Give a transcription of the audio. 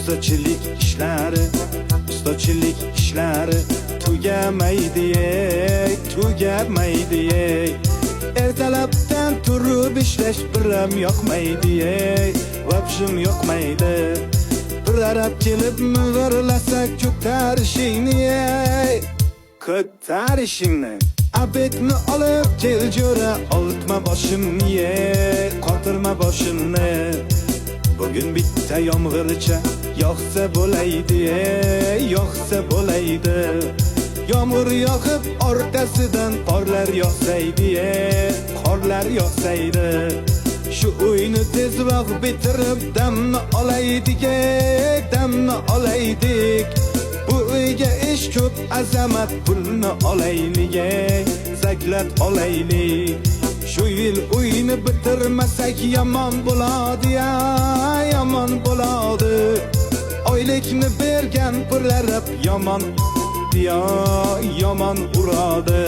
ustachilik ishlari tugamaydi, tugamaydi. Ertalabdan turib ishlash biram yoqmaydi, vobshim yoqmaydi. Bir arab kelib mizirlasa ko'tarishingni, abetni olib kel jo'ra, oltma boshimni, qotirma boshimni. Bugün bitta yomg'ircha yoqsa bo'laydi, yoqsa bo'laydi. Yomg'ir yoqib orqasidan qorlar yoqsaydi, qorlar yoqsaydi. Shu uyni tezroq bitirib damni olaydik, damni olaydik. Bu uyga ish ko'p, azamat pulni olaylik, zaklat olaylik. Şu yil uyni bitirmasak yomon bo'ladi, yomon bo'ladi. Oylikni bergan pullar hep yomon, yomon uradi.